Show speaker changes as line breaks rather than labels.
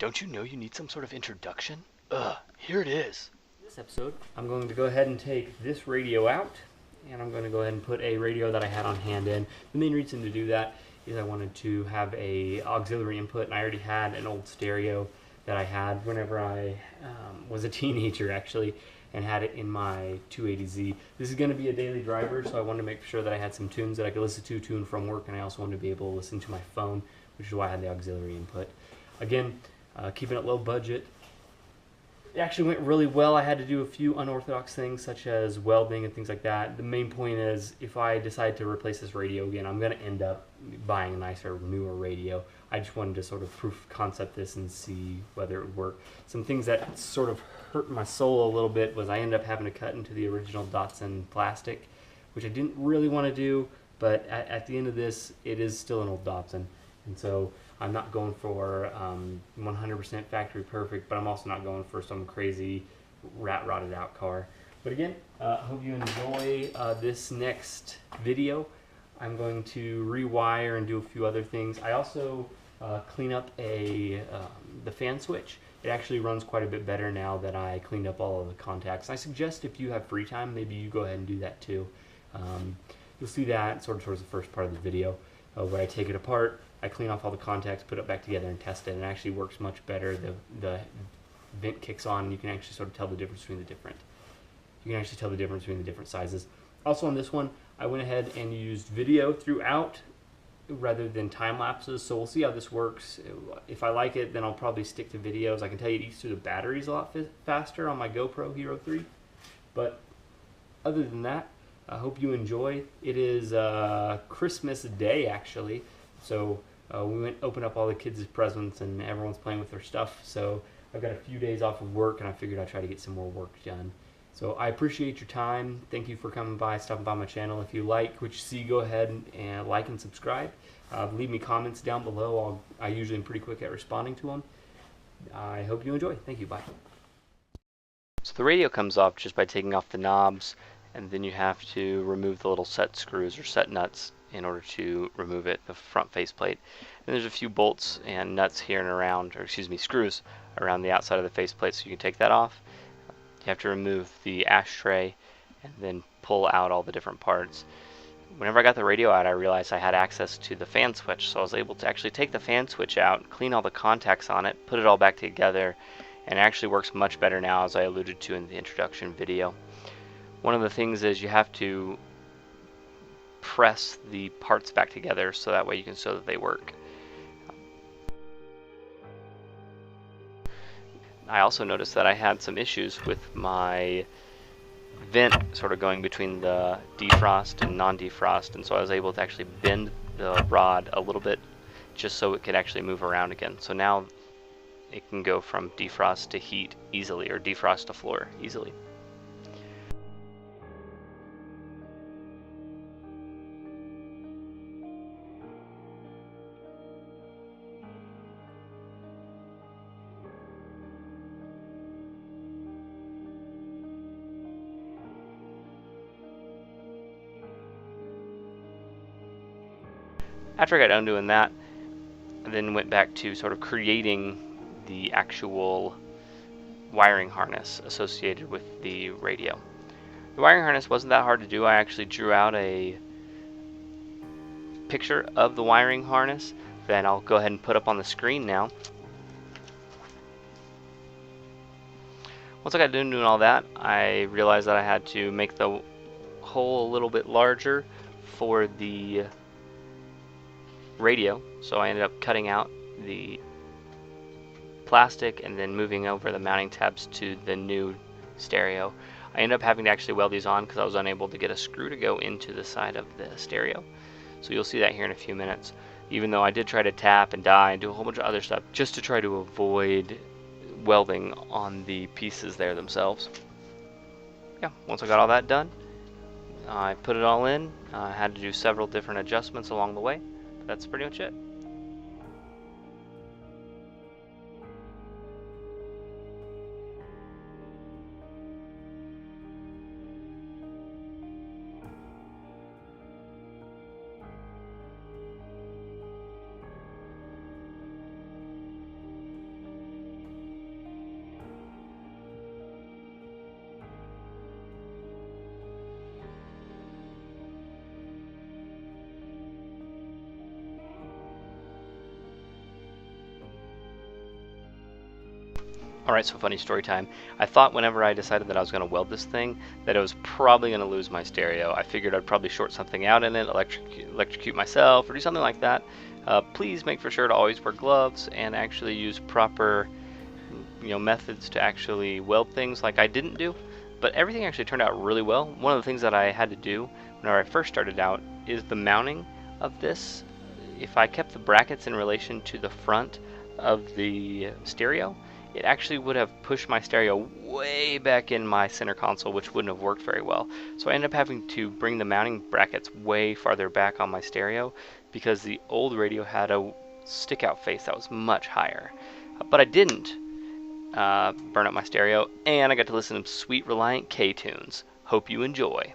Don't you know you need some sort of introduction? Here it is.
This episode, I'm going to go ahead and take this radio out, and I'm going to go ahead and put a radio that I had on hand in. The main reason to do that is I wanted to have a auxiliary input, and I already had an old stereo that I had whenever I was a teenager, actually, and had it in my 280Z. This is going to be a daily driver, so I wanted to make sure that I had some tunes that I could listen to and from work, and I also wanted to be able to listen to my phone, which is why I had the auxiliary input. Again, keeping it low budget. It actually went really well. I had to do a few unorthodox things such as welding and things like that. The main point is if I decide to replace this radio again, I'm going to end up buying a nicer, newer radio. I just wanted to sort of proof of concept this and see whether it would work. Some things that sort of hurt my soul a little bit was I ended up having to cut into the original Datsun plastic, which I didn't really want to do, but at the end of this, it is still an old Datsun. And so I'm not going for 100% factory perfect, but I'm also not going for some crazy rat-rotted out car. But again, I hope you enjoy this next video. I'm going to rewire and do a few other things. I also clean up the fan switch. It actually runs quite a bit better now that I cleaned up all of the contacts. I suggest if you have free time, maybe you go ahead and do that too. You'll see that sort of towards the first part of the video where I take it apart. I clean off all the contacts, put it back together, and test it. And it actually works much better. The vent kicks on, and you can actually sort of tell the difference between the different. You can actually tell the difference between the different sizes. Also on this one, I went ahead and used video throughout rather than time lapses. So we'll see how this works. If I like it, then I'll probably stick to videos. I can tell you it eats through the batteries a lot faster on my GoPro Hero 3. But other than that, I hope you enjoy. It is Christmas Day actually, so we went open up all the kids' presents and everyone's playing with their stuff. So I've got a few days off of work and I figured I'd try to get some more work done. So I appreciate your time. Thank you for coming by, stopping by my channel. If you like what you see, go ahead and like and subscribe. Leave me comments down below. I usually am pretty quick at responding to them. I hope you enjoy. Thank you. Bye.
So the radio comes off just by taking off the knobs, and then you have to remove the little set screws or set nuts in order to remove it, the front faceplate. And there's a few bolts and nuts here and around, or excuse me, screws around the outside of the faceplate, so you can take that off. You have to remove the ashtray and then pull out all the different parts. Whenever I got the radio out, I realized I had access to the fan switch, so I was able to actually take the fan switch out, clean all the contacts on it, put it all back together, and it actually works much better now, as I alluded to in the introduction video. One of the things is you have to press the parts back together so that way you can show that they work. I also noticed that I had some issues with my vent sort of going between the defrost and non-defrost, and so I was able to actually bend the rod a little bit just so it could actually move around again. So now it can go from defrost to heat easily, or defrost to floor easily. After I got done doing that, I then went back to sort of creating the actual wiring harness associated with the radio. The wiring harness wasn't that hard to do. I actually drew out a picture of the wiring harness that I'll go ahead and put up on the screen now. Once I got done doing all that, I realized that I had to make the hole a little bit larger for the radio, so I ended up cutting out the plastic and then moving over the mounting tabs to the new stereo. I ended up having to actually weld these on because I was unable to get a screw to go into the side of the stereo. So you'll see that here in a few minutes. Even though I did try to tap and die and do a whole bunch of other stuff just to try to avoid welding on the pieces there themselves. Yeah, once I got all that done, I put it all in. I had to do several different adjustments along the way. That's pretty much it. Alright, so funny story time. I thought whenever I decided that I was going to weld this thing, that I was probably going to lose my stereo. I figured I'd probably short something out in it, electrocute myself, or do something like that. Please make for sure to always wear gloves and actually use proper methods to actually weld things like I didn't do. But everything actually turned out really well. One of the things that I had to do whenever I first started out is the mounting of this. If I kept the brackets in relation to the front of the stereo, it actually would have pushed my stereo way back in my center console, which wouldn't have worked very well. So I ended up having to bring the mounting brackets way farther back on my stereo because the old radio had a stick out face that was much higher. But I didn't burn up my stereo, and I got to listen to some sweet Reliant K tunes. Hope you enjoy.